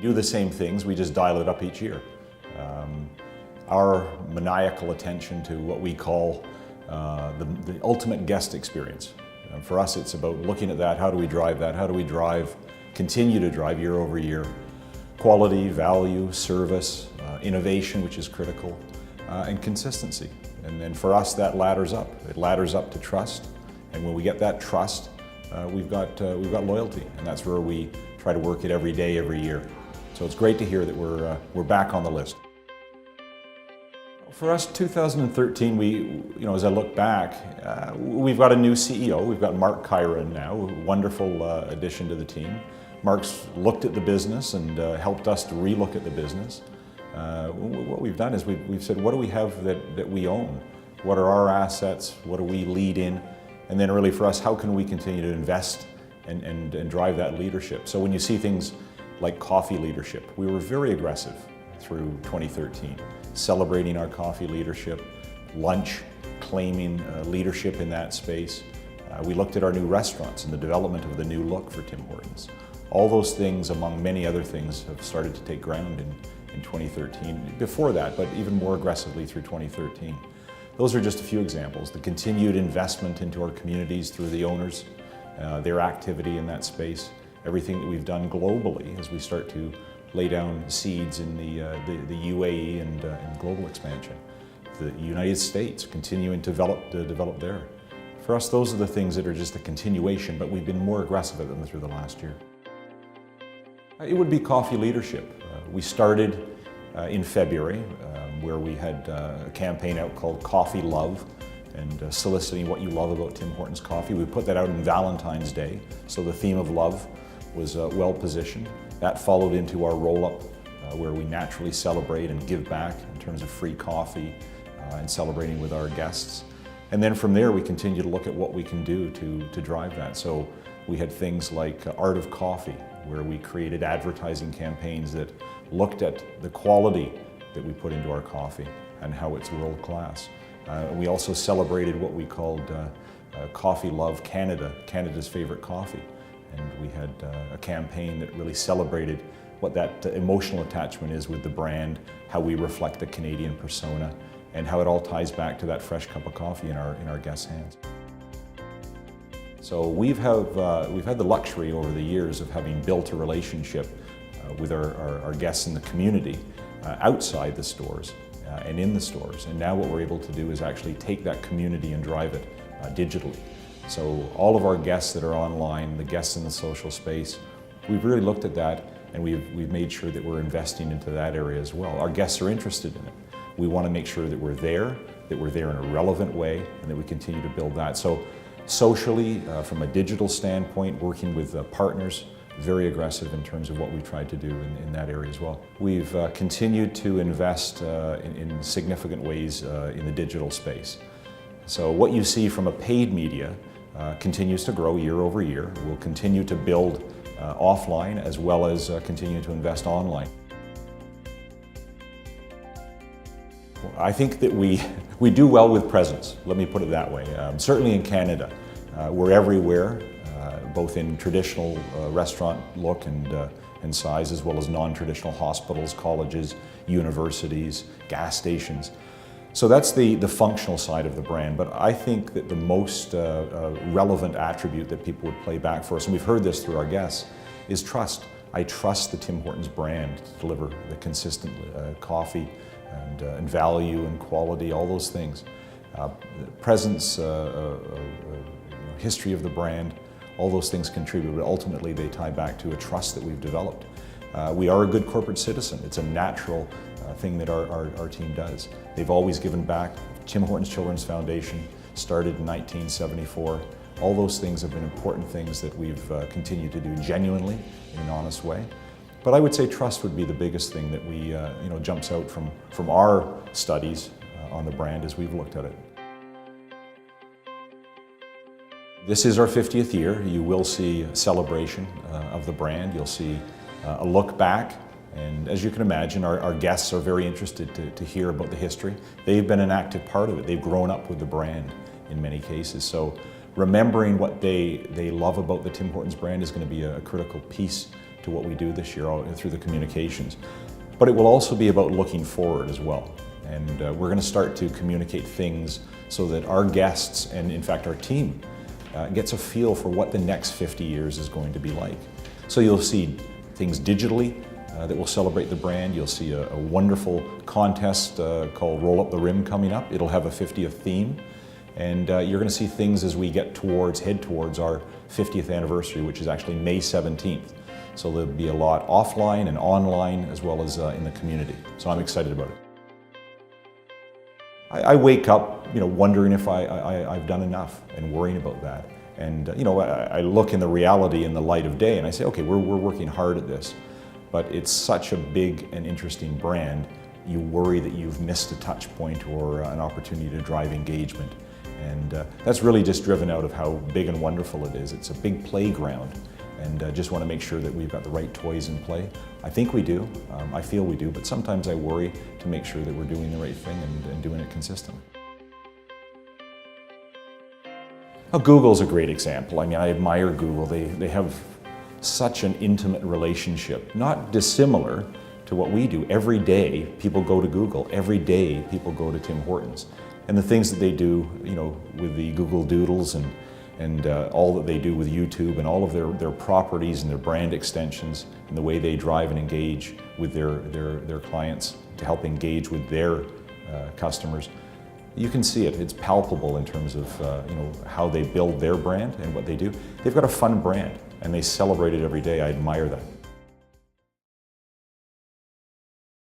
do the same things, we just dial it up each year. Our maniacal attention to what we call the ultimate guest experience. For us, it's about looking at that, how do we drive that, how do we continue to drive year over year, quality, value, service, innovation, which is critical, and consistency. And then for us, that ladders up. It ladders up to trust, and when we get that trust, we've got loyalty, and that's where we try to work it every day, every year. So it's great to hear that we're back on the list. For us, 2013, as I look back, we've got a new CEO. We've got Mark Kyron now, a wonderful addition to the team. Mark's looked at the business and helped us to relook at the business. What we've done is we've said, what do we have that we own? What are our assets? What do we lead in? And then really for us, how can we continue to invest and drive that leadership? So when you see things like coffee leadership, we were very aggressive through 2013, celebrating our coffee leadership, lunch, claiming leadership in that space. We looked at our new restaurants and the development of the new look for Tim Hortons. All those things, among many other things, have started to take ground in 2013. Before that, but even more aggressively through 2013. Those are just a few examples. The continued investment into our communities through the owners, their activity in that space, everything that we've done globally as we start to lay down seeds in the UAE and global expansion. The United States continuing to develop there. For us, those are the things that are just a continuation, but we've been more aggressive at them through the last year. It would be coffee leadership. We started in February, where we had a campaign out called Coffee Love, and soliciting what you love about Tim Hortons coffee. We put that out on Valentine's Day, so the theme of love was well positioned. That followed into our roll-up, where we naturally celebrate and give back in terms of free coffee and celebrating with our guests. And then from there, we continue to look at what we can do to drive that. So we had things like Art of Coffee, where we created advertising campaigns that looked at the quality that we put into our coffee and how it's world class. We also celebrated what we called Coffee Love Canada, Canada's favorite coffee. And we had a campaign that really celebrated what that emotional attachment is with the brand, how we reflect the Canadian persona, and how it all ties back to that fresh cup of coffee in our guests' hands. So we've had the luxury over the years of having built a relationship with our guests in the community outside the stores and in the stores. And now what we're able to do is actually take that community and drive it digitally. So all of our guests that are online, the guests in the social space, we've really looked at that, and we've made sure that we're investing into that area as well. Our guests are interested in it. We want to make sure that we're there in a relevant way, and that we continue to build that. So socially, from a digital standpoint, working with partners, very aggressive in terms of what we tried to do in that area as well. We've continued to invest in significant ways in the digital space. So what you see from a paid media continues to grow year over year. We'll continue to build offline as well as continue to invest online. I think that we do well with presence, let me put it that way. Certainly in Canada, we're everywhere, both in traditional restaurant look and size, as well as non-traditional hospitals, colleges, universities, gas stations. So that's the functional side of the brand, but I think that the most relevant attribute that people would play back for us, and we've heard this through our guests, is trust. I trust the Tim Hortons brand to deliver the consistent coffee and value and quality, all those things. Presence, history of the brand, all those things contribute, but ultimately they tie back to a trust that we've developed. We are a good corporate citizen. It's a natural thing that our team does. They've always given back. Tim Hortons Children's Foundation started in 1974. All those things have been important things that we've continued to do genuinely in an honest way. But I would say trust would be the biggest thing that we, jumps out from our studies on the brand as we've looked at it. This is our 50th year. You will see a celebration of the brand. You'll see a look back. And as you can imagine, our guests are very interested to hear about the history. They've been an active part of it. They've grown up with the brand in many cases. So remembering what they love about the Tim Hortons brand is going to be a critical piece to what we do this year through the communications. But it will also be about looking forward as well. And we're going to start to communicate things so that our guests, and in fact our team, gets a feel for what the next 50 years is going to be like. So you'll see things digitally that will celebrate the brand. You'll see a wonderful contest called Roll Up the Rim coming up. It'll have a 50th theme. And you're going to see things as we head towards our 50th anniversary, which is actually May 17th. So there'll be a lot offline and online as well as in the community. So I'm excited about it. I wake up, wondering if I've done enough and worrying about that. And I look in the reality in the light of day and I say, okay, we're working hard at this, but it's such a big and interesting brand. You worry that you've missed a touch point or an opportunity to drive engagement. And that's really just driven out of how big and wonderful it is. It's a big playground, and just want to make sure that we've got the right toys in play. I think we do, I feel we do, but sometimes I worry to make sure that we're doing the right thing and doing it consistently. Well, Google's a great example. I mean, I admire Google. They have such an intimate relationship, not dissimilar to what we do. Every day people go to Google. Every day people go to Tim Hortons. And the things that they do, with the Google Doodles and all that they do with YouTube and all of their properties and their brand extensions and the way they drive and engage with their clients to help engage with their customers. You can see it. It's palpable in terms of how they build their brand and what they do. They've got a fun brand and they celebrate it every day. I admire that.